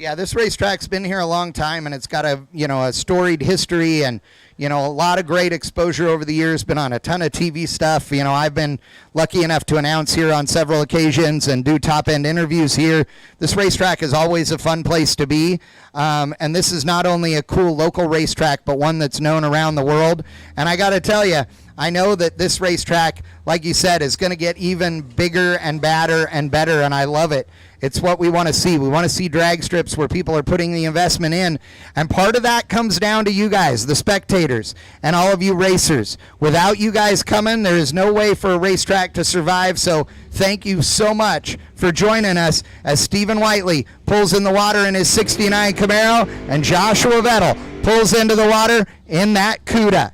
Yeah, this racetrack's been here a long time, and it's got a storied history and, a lot of great exposure over the years, been on a ton of TV stuff. I've been lucky enough to announce here on several occasions and do top-end interviews here. This racetrack is always a fun place to be, and this is not only a cool local racetrack, but one that's known around the world. And I got to tell you, I know that this racetrack, like you said, is going to get even bigger and badder and better, and I love it. It's what we want to see. We want to see drag strips where people are putting the investment in, and part of that comes down to you guys, the spectators, and all of you racers. Without you guys coming, there is no way for a racetrack to survive, so thank you so much for joining us as Stephen Whiteley pulls in the water in his 69 Camaro, and Joshua Vettel pulls into the water in that Cuda.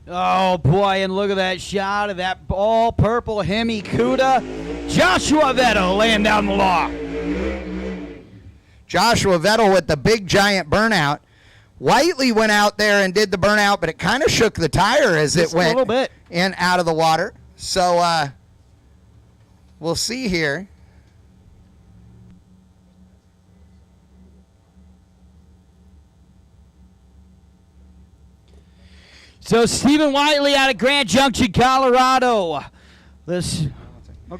Oh, boy, and look at that shot of that all-purple Hemi Cuda. Joshua Vettel laying down the law. Joshua Vettel with the big, giant burnout. Whiteley went out there and did the burnout, but it kind of shook the tire as it went a little bit in out of the water. So we'll see here. So Stephen Whiteley out of Grand Junction, Colorado. Go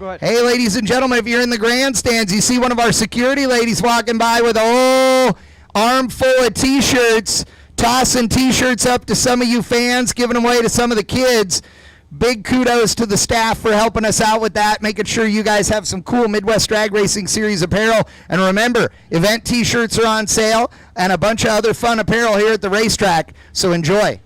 ahead. Hey, ladies and gentlemen, if you're in the grandstands, you see one of our security ladies walking by with a whole armful of T-shirts, tossing T-shirts up to some of you fans, giving them away to some of the kids. Big kudos to the staff for helping us out with that, making sure you guys have some cool Midwest Drag Racing Series apparel. And remember, event T-shirts are on sale and a bunch of other fun apparel here at the racetrack, so enjoy.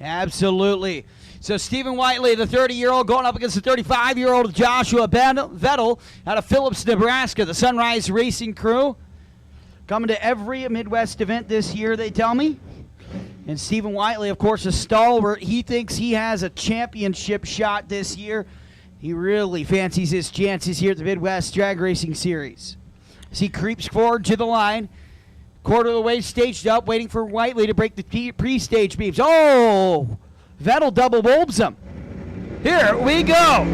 Absolutely. So Stephen Whiteley, the 30-year-old, going up against the 35-year-old Joshua Vettel out of Phillips, Nebraska. The Sunrise Racing crew coming to every Midwest event this year, they tell me. And Stephen Whiteley, of course, a stalwart. He thinks he has a championship shot this year. He really fancies his chances here at the Midwest Drag Racing Series. As he creeps forward to the line, quarter of the way staged up, waiting for Whiteley to break the pre-stage beams. Oh! Vettel double bulbs him. Here we go.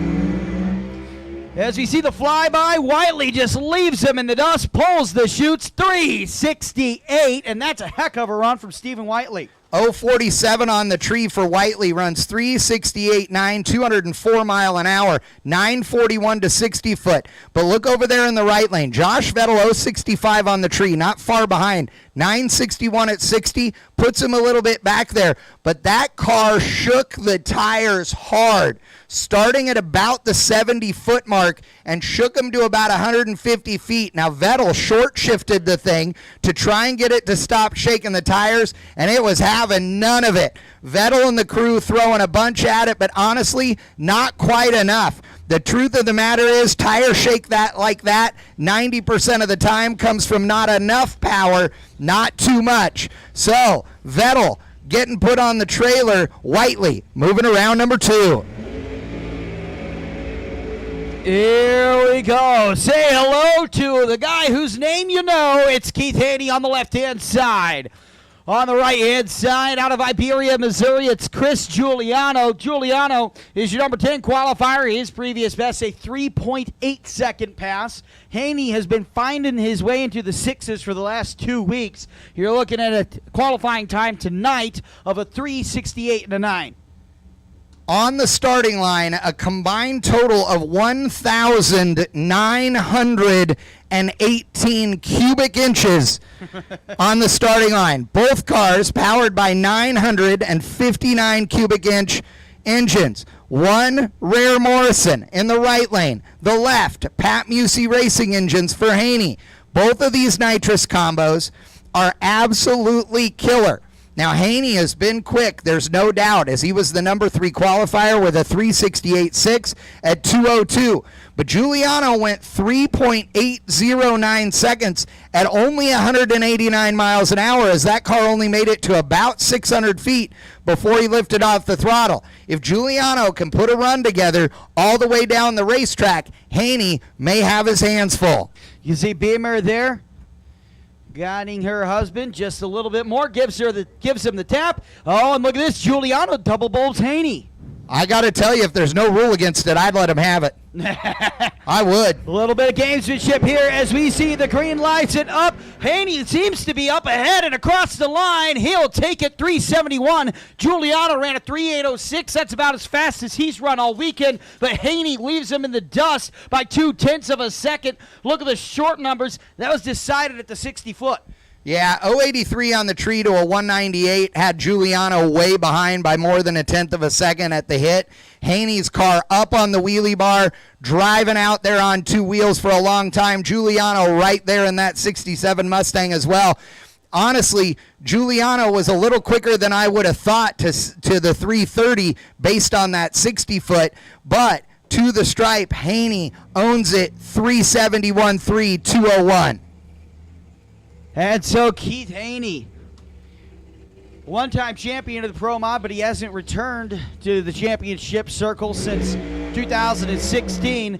As we see the flyby, Whiteley just leaves him in the dust, pulls the chutes, 368, and that's a heck of a run from Stephen Whiteley. 047 on the tree for Whiteley, runs 368.9, 204 mile an hour, 941 to 60 foot. But look over there in the right lane. Josh Vettel, 065 on the tree, not far behind. 961 at 60, puts him a little bit back there. But that car shook the tires hard, starting at about the 70-foot mark and shook him to about 150 feet. Now, Vettel short-shifted the thing to try and get it to stop shaking the tires, and it was having none of it. Vettel and the crew throwing a bunch at it, but honestly, not quite enough. The truth of the matter is, tire shake that like that 90% of the time comes from not enough power, not too much. So, Vettel getting put on the trailer, Whiteley moving around number 2. Here we go. Say hello to the guy whose name you know. It's Keith Haney on the left-hand side. On the right-hand side, out of Iberia, Missouri, it's Chris Giuliano. Giuliano is your number 10 qualifier. His previous best, a 3.8-second pass. Haney has been finding his way into the sixes for the last 2 weeks. You're looking at a qualifying time tonight of a 3:68 and a 9. On the starting line, a combined total of 1,918 cubic inches on the starting line. Both cars powered by 959 cubic inch engines. One Rare Morrison in the right lane. The left, Pat Musey Racing engines for Haney. Both of these nitrous combos are absolutely killer. Now, Haney has been quick, there's no doubt, as he was the number 3 qualifier with a 368.6 at 202. But Giuliano went 3.809 seconds at only 189 miles an hour, as that car only made it to about 600 feet before he lifted off the throttle. If Giuliano can put a run together all the way down the racetrack, Haney may have his hands full. You see Beamer there? Guiding her husband just a little bit more, gives him the tap. Oh, and look at this, Giuliano double bulbs Haney. I got to tell you, if there's no rule against it, I'd let him have it. I would. A little bit of gamesmanship here as we see the green lights it up. Haney seems to be up ahead and across the line. He'll take it 371. Giuliano ran a 3806. That's about as fast as he's run all weekend. But Haney leaves him in the dust by 0.2 of a second. Look at the short numbers. That was decided at the 60-foot. Yeah, 083 on the tree to a 198 had Giuliano way behind by more than 1/10 of a second at the hit. Haney's car up on the wheelie bar, driving out there on two wheels for a long time. Giuliano right there in that 67 Mustang as well. Honestly, Giuliano was a little quicker than I would have thought to the 330 based on that 60-foot, but to the stripe, Haney owns it 371.3, 201. And so Keith Haney, one-time champion of the ProMod, but he hasn't returned to the championship circle since 2016.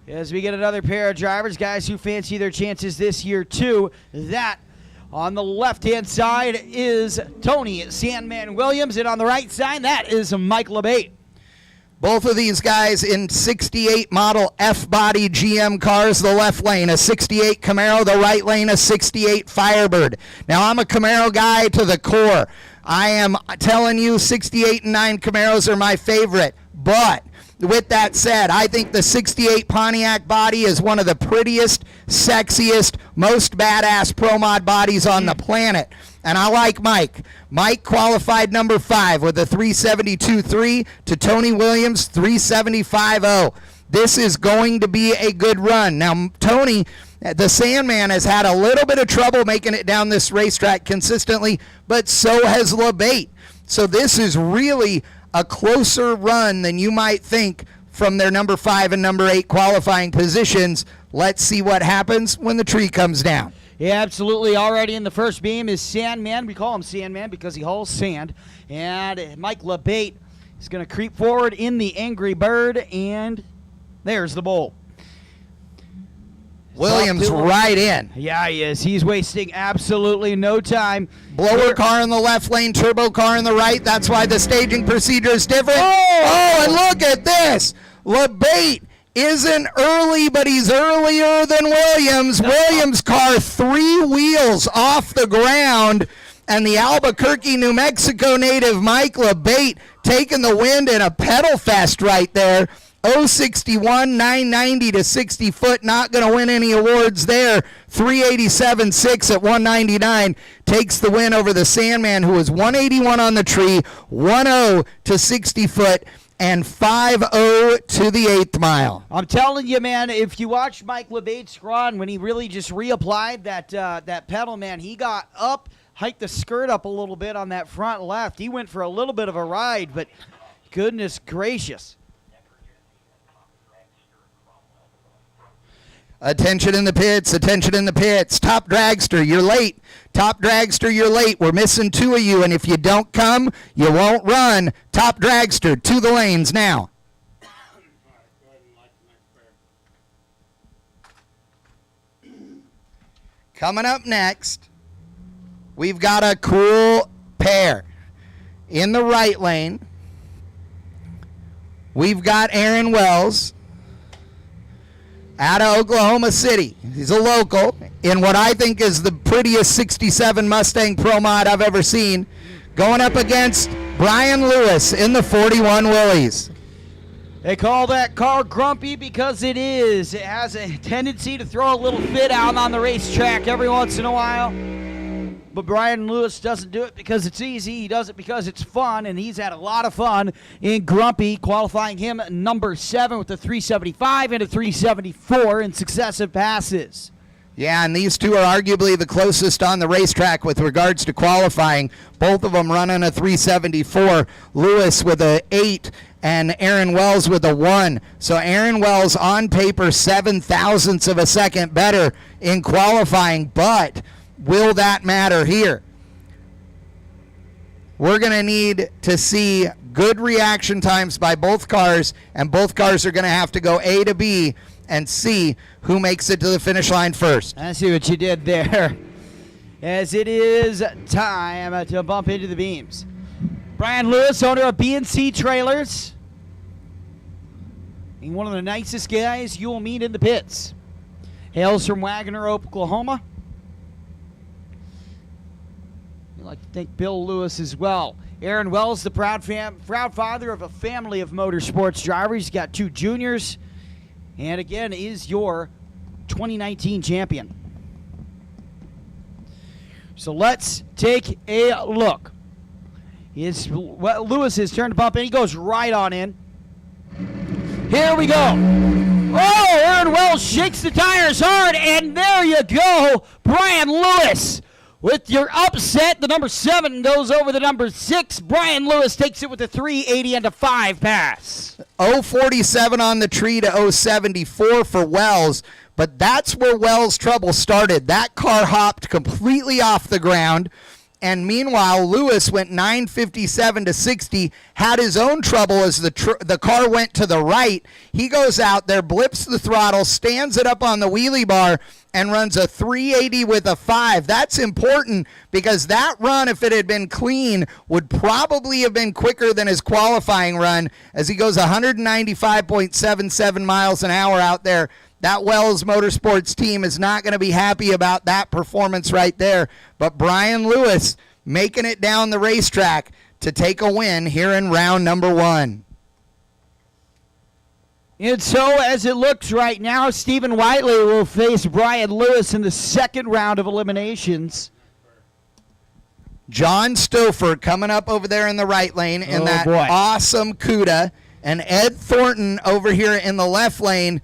As we get another pair of drivers, guys who fancy their chances this year too. That on the left-hand side is Tony Sandman Williams, and on the right side, that is Mike LeBate. Both of these guys in 68 model F-body GM cars, the left lane, a 68 Camaro, the right lane, a 68 Firebird. Now, I'm a Camaro guy to the core. I am telling you 68 and 9 Camaros are my favorite. But with that said, I think the 68 Pontiac body is one of the prettiest, sexiest, most badass ProMod bodies on the planet. And I like Mike. Mike qualified number 5 with a 372.3 to Tony Williams 375.0. This is going to be a good run. Now, Tony, the Sandman, has had a little bit of trouble making it down this racetrack consistently, but so has LeBate. So this is really a closer run than you might think from their number 5 and number 8 qualifying positions. Let's see what happens when the tree comes down. Yeah, absolutely. Already in the first beam is Sandman. We call him Sandman because he hauls sand. And Mike LeBate is going to creep forward in the Angry Bird, and there's the bowl. Williams right in. Yeah, he is. He's wasting absolutely no time. Blower car in the left lane, turbo car in the right. That's why the staging procedure is different. Oh, and look at this. LeBate isn't early, but he's earlier than Williams. Williams' car 3 wheels off the ground, and the Albuquerque, New Mexico native Mike LeBate taking the wind in a pedal fest right there. 061, 990 to 60 foot, not going to win any awards there. 387.6 at 199 takes the win over the Sandman, who was 181 on the tree, 10 to 60 foot, and 5-0 to the 8th mile. I'm telling you, man, if you watch Mike LeBate's run, when he really just reapplied that pedal, man, he got up, hiked the skirt up a little bit on that front left. He went for a little bit of a ride, but goodness gracious. Attention in the pits, attention in the pits. Top dragster, you're late. Top dragster, you're late. We're missing 2 of you, and if you don't come, you won't run. Top dragster, to the lanes now. Coming up next, we've got a cool pair. In the right lane, we've got Aaron Wells out of Oklahoma City. He's a local in what I think is the prettiest 67 Mustang ProMod I've ever seen, going up against Brian Lewis in the 41 Willys. They call that car grumpy because it is. It has a tendency to throw a little fit out on the racetrack every once in a while. But Brian Lewis doesn't do it because it's easy. He does it because it's fun, and he's had a lot of fun in Grumpy, qualifying him number 7 with a 375 and a 374 in successive passes. Yeah, and these two are arguably the closest on the racetrack with regards to qualifying. Both of them running a 374. Lewis with a 8 and Aaron Wells with a 1. So Aaron Wells on paper 0.007 of a second better in qualifying, but will that matter here? We're going to need to see good reaction times by both cars, and both cars are going to have to go A to B and see who makes it to the finish line first. I see what you did there. As it is time to bump into the beams. Brian Lewis, owner of B&C Trailers. And one of the nicest guys you will meet in the pits. Hails from Wagner, Oklahoma. I'd like to thank Bill Lewis as well. Aaron Wells, the proud father of a family of motorsports drivers. He's got 2 juniors. And again, is your 2019 champion. So let's take a look. Lewis has turned to bump, and he goes right on in. Here we go. Oh, Aaron Wells shakes the tires hard, and there you go. Brian Lewis with your upset. The number 7 goes over the number 6. Brian Lewis takes it with a 380 and a 5 pass. 047 on the tree to 074 for Wells, but that's where Wells' trouble started. That car hopped completely off the ground. And meanwhile, Lewis went 957 to 60, had his own trouble as the car went to the right. He goes out there, blips the throttle, stands it up on the wheelie bar, and runs a 380 with a 5. That's important because that run, if it had been clean, would probably have been quicker than his qualifying run as he goes 195.77 miles an hour out there. That Wells Motorsports team is not going to be happy about that performance right there. But Brian Lewis making it down the racetrack to take a win here in round number 1. And so, as it looks right now, Stephen Whiteley will face Brian Lewis in the second round of eliminations. John Stouffer coming up over there in the right lane in awesome CUDA. And Ed Thornton over here in the left lane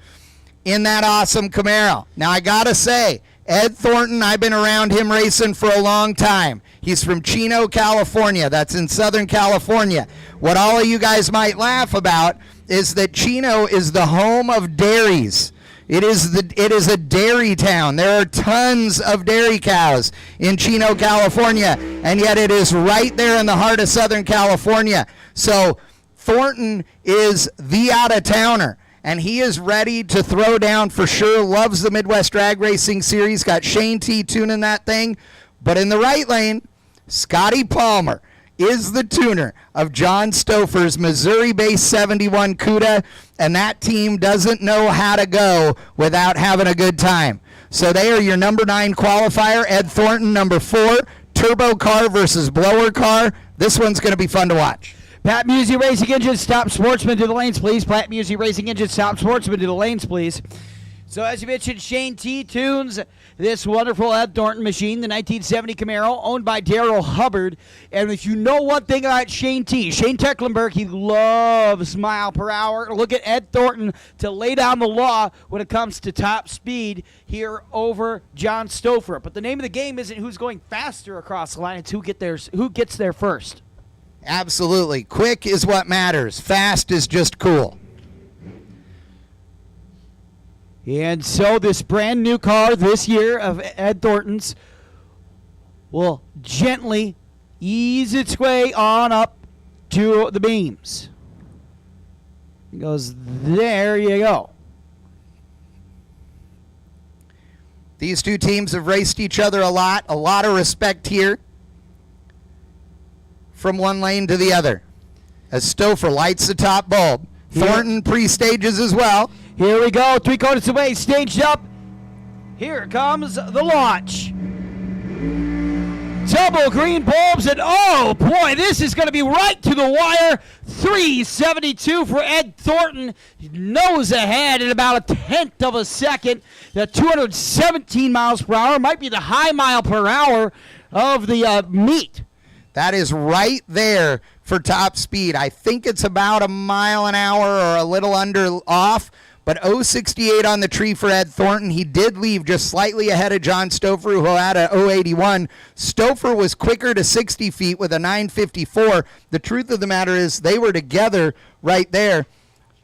in that awesome Camaro. Now, I got to say, Ed Thornton, I've been around him racing for a long time. He's from Chino, California. That's in Southern California. What all of you guys might laugh about is that Chino is the home of dairies. It is a dairy town. There are tons of dairy cows in Chino, California, and yet it is right there in the heart of Southern California. So Thornton is the out-of-towner. And he is ready to throw down for sure. Loves the Midwest Drag Racing Series. Got Shane T tuning that thing. But in the right lane, Scotty Palmer is the tuner of John Stouffer's Missouri-based 71 CUDA. And that team doesn't know how to go without having a good time. So they are your number 9 qualifier. Ed Thornton, number 4. Turbo car versus blower car. This one's going to be fun to watch. Pat Musey Racing Engines, stop sportsmen to the lanes, please. Pat Musey Racing Engines, stop sportsmen to the lanes, please. So as you mentioned, Shane T tunes this wonderful Ed Thornton machine, the 1970 Camaro, owned by Darrell Hubbard. And if you know one thing about Shane T, Shane Tecklenburg, he loves mile per hour. Look at Ed Thornton to lay down the law when it comes to top speed here over John Stouffer. But the name of the game isn't who's going faster across the line, it's who gets there first. Absolutely. Quick is what matters. Fast is just cool. And so this brand new car this year of Ed Thornton's will gently ease its way on up to the beams. It goes, there you go. These two teams have raced each other a lot of respect here. From one lane to the other as Stouffer lights the top bulb. Thornton pre-stages as well. Here we go, 3/4 away, staged up. Here comes the launch. Double green bulbs, and oh boy, this is going to be right to the wire. 372 for Ed Thornton. Nose ahead in about 1/10 of a second. The 217 miles per hour might be the high mile per hour of the meet. That is right there for top speed. I think it's about a mile an hour or a little under off, but 068 on the tree for Ed Thornton. He did leave just slightly ahead of John Stouffer, who had a 081. Stouffer was quicker to 60 feet with a 954. The truth of the matter is they were together right there.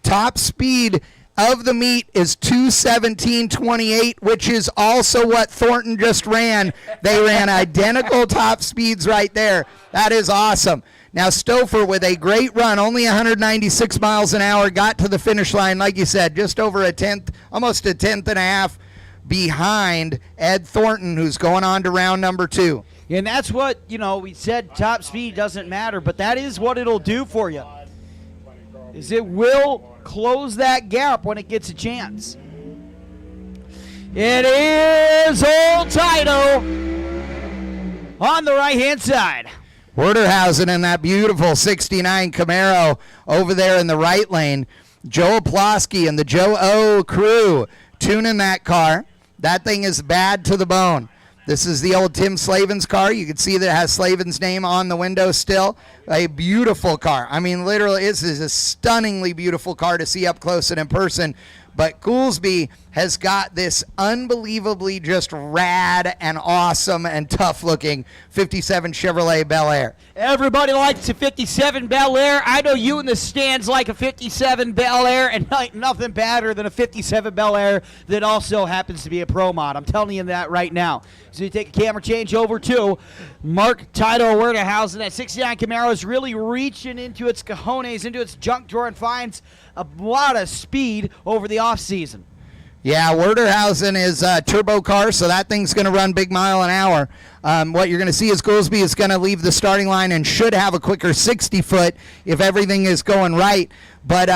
Top speed of the meet is 2:17.28, which is also what Thornton just ran. They ran identical top speeds right there. That is awesome. Now Stouffer with a great run, only 196 miles an hour, got to the finish line, like you said, just over a 10th, almost a 10th and a half behind Ed Thornton, who's going on to round number 2. And that's what, we said top speed doesn't matter, but that is what it'll do for you. Is it will close that gap when it gets a chance. It is Old Title on the right-hand side. Werderhausen in that beautiful 69 Camaro over there in the right lane. Joe Oplosky and the Joe O crew tuning that car. That thing is bad to the bone. This is the old Tim Slavin's car. You can see that it has Slavin's name on the window still. A beautiful car. I mean, literally, this is a stunningly beautiful car to see up close and in person. But Goolsby has got this unbelievably just rad and awesome and tough-looking 57 Chevrolet Bel Air. Everybody likes a 57 Bel Air. I know you in the stands like a 57 Bel Air, and nothing better than a 57 Bel Air that also happens to be a ProMod. I'm telling you that right now. So you take a camera change over to Mark Tito Werderhausen. That 69 Camaro is really reaching into its cojones, into its junk drawer, and finds a lot of speed over the offseason. Yeah, Werderhausen is a turbo car, so that thing's going to run big mile an hour. What you're going to see is Goolsby is going to leave the starting line and should have a quicker 60-foot if everything is going right. But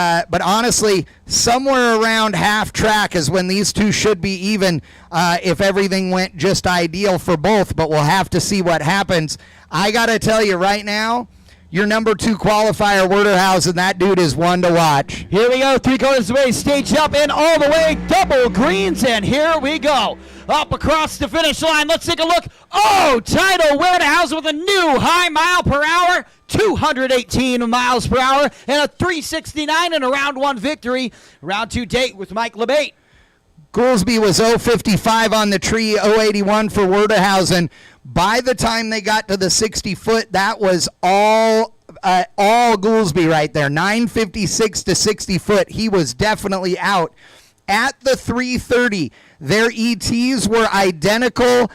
honestly, somewhere around half track is when these two should be even if everything went just ideal for both. But we'll have to see what happens. I got to tell you right now, your number 2 qualifier, Werderhausen, that dude is one to watch. Here we go, 3/4 away, stage up and all the way, double greens, and here we go. Up across the finish line, let's take a look. Oh, Tito Werderhausen with a new high mile per hour, 218 miles per hour, and a 369 in a round 1 victory. Round 2 date with Mike LeBate. Goolsby was 055 on the tree, 081 for Werderhausen. By the time they got to the 60-foot, that was all Goolsby right there. 956 to 60 foot. He was definitely out. At the 330, their ETs were identical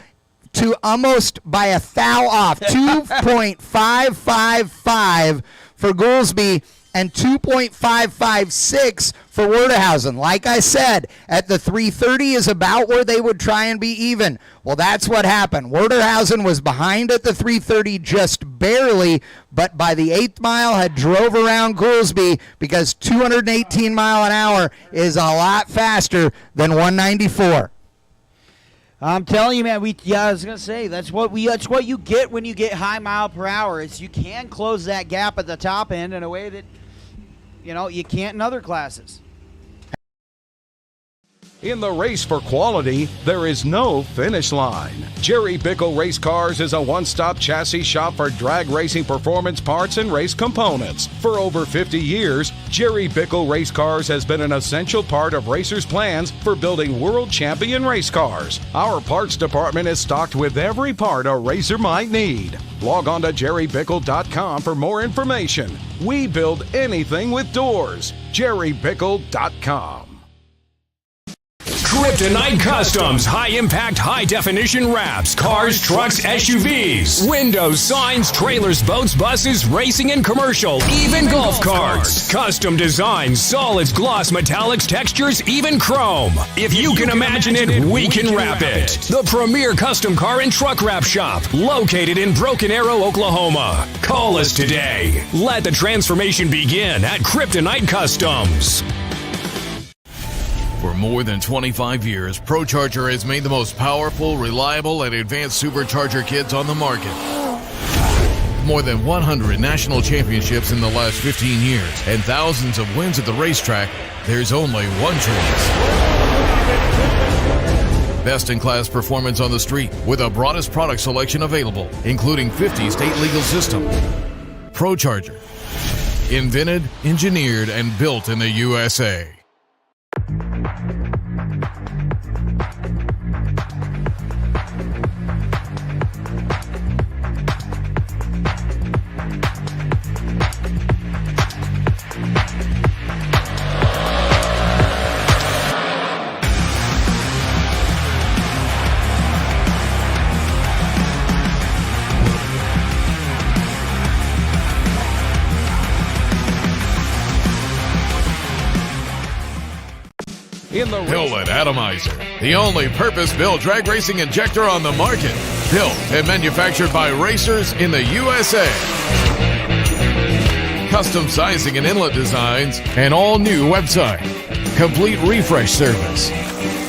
to almost by a thou off. 2.555 for Goolsby and 2.556 for Werderhausen. Like I said, at the 330 is about where they would try and be even. Well, that's what happened. Werderhausen was behind at the 330 just barely, but by the 8th mile had drove around Goolsby because 218 mile an hour is a lot faster than 194. I'm telling you, man. I was gonna say that's what you get when you get high mile per hour. Is you can close that gap at the top end in a way that you can't in other classes. In the race for quality, there is no finish line. Jerry Bickle Race Cars is a one-stop chassis shop for drag racing performance parts and race components. For over 50 years, Jerry Bickle Race Cars has been an essential part of racers' plans for building world champion race cars. Our parts department is stocked with every part a racer might need. Log on to jerrybickle.com for more information. We build anything with doors. jerrybickle.com. Kryptonite Customs, high-impact, high-definition wraps, cars, trucks, SUVs, windows, signs, trailers, boats, buses, racing and commercial, even golf carts. Custom designs, solids, gloss, metallics, textures, even chrome. If you can imagine it, we can wrap it. The premier custom car and truck wrap shop, located in Broken Arrow, Oklahoma. Call us today. Let the transformation begin at Kryptonite Customs. For more than 25 years, ProCharger has made the most powerful, reliable, and advanced supercharger kits on the market. More than 100 national championships in the last 15 years and thousands of wins at the racetrack, there's only one choice. Best-in-class performance on the street with the broadest product selection available, including 50 state legal systems. ProCharger. Invented, engineered, and built in the USA. In the Hillman Atomizer, the only purpose-built drag racing injector on the market. Built and manufactured by racers in the USA. Custom sizing and inlet designs, an all-new website, complete refresh service,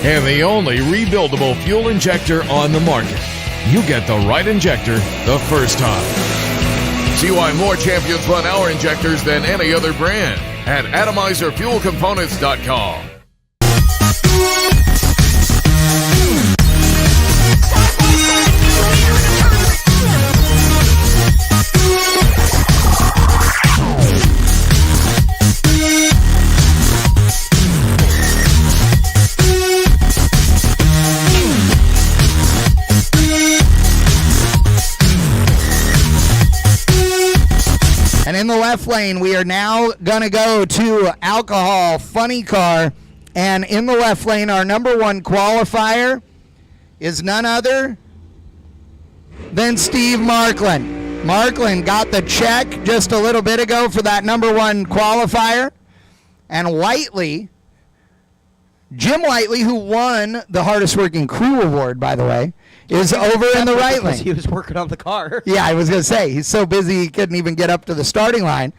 and the only rebuildable fuel injector on the market. You get the right injector the first time. See why more champions run our injectors than any other brand at AtomizerFuelComponents.com. And in the left lane, we are now going to go to Alcohol Funny Car. And in the left lane, our number one qualifier is none other than Steve Markland. Markland got the check just a little bit ago for that number one qualifier. And Whiteley, Jim Whiteley, who won the hardest working crew award, by the way, is over in the right lane. He was working on the car. Yeah, I was going to say, he's so busy he couldn't even get up to the starting line.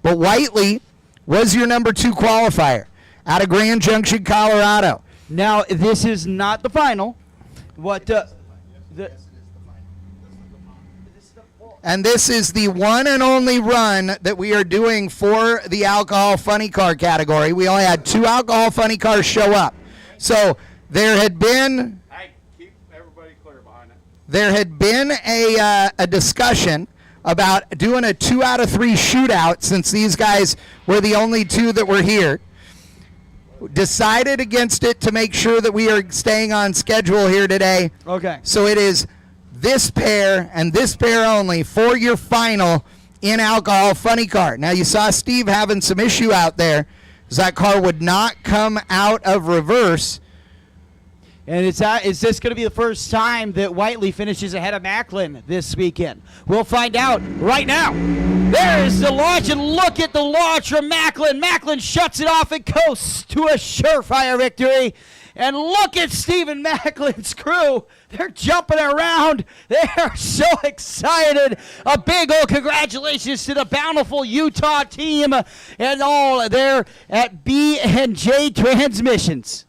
But Whiteley was your number two qualifier out of Grand Junction, Colorado. Now, this is not the final. And this is the one and only run that we are doing for the Alcohol Funny Car category. We only had 2 Alcohol Funny Cars show up. So there had been... There had been a discussion about doing a 2 out of 3 shootout since these guys were the only 2 that were here. Decided against it to make sure that we are staying on schedule here today. Okay. So it is this pair and this pair only for your final in Alcohol Funny Car. Now you saw Steve having some issue out there because that car would not come out of reverse. And is this going to be the first time that Whiteley finishes ahead of Macklin this weekend? We'll find out right now. There is the launch, and look at the launch from Macklin. Macklin shuts it off and coasts to a surefire victory. And look at Stephen Macklin's crew. They're jumping around. They are so excited. A big old congratulations to the Bountiful Utah team and all there at B&J Transmissions.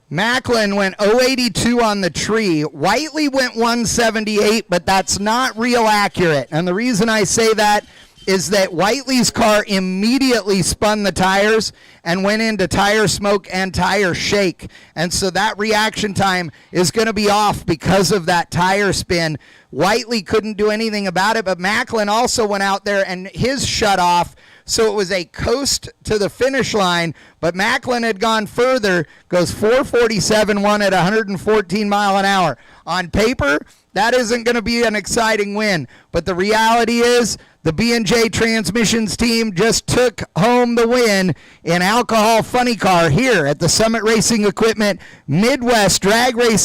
Macklin went 082 on the tree. Whiteley went 178, but that's not real accurate. And the reason I say that is that Whiteley's car immediately spun the tires and went into tire smoke and tire shake. And so that reaction time is going to be off because of that tire spin. Whiteley couldn't do anything about it, but Macklin also went out there and his shut off. So it was a coast to the finish line, but Macklin had gone further, goes 447-1 at 114 mile an hour. On paper, that isn't going to be an exciting win, but the reality is the B&J Transmissions team just took home the win in Alcohol Funny Car here at the Summit Racing Equipment Midwest Drag Race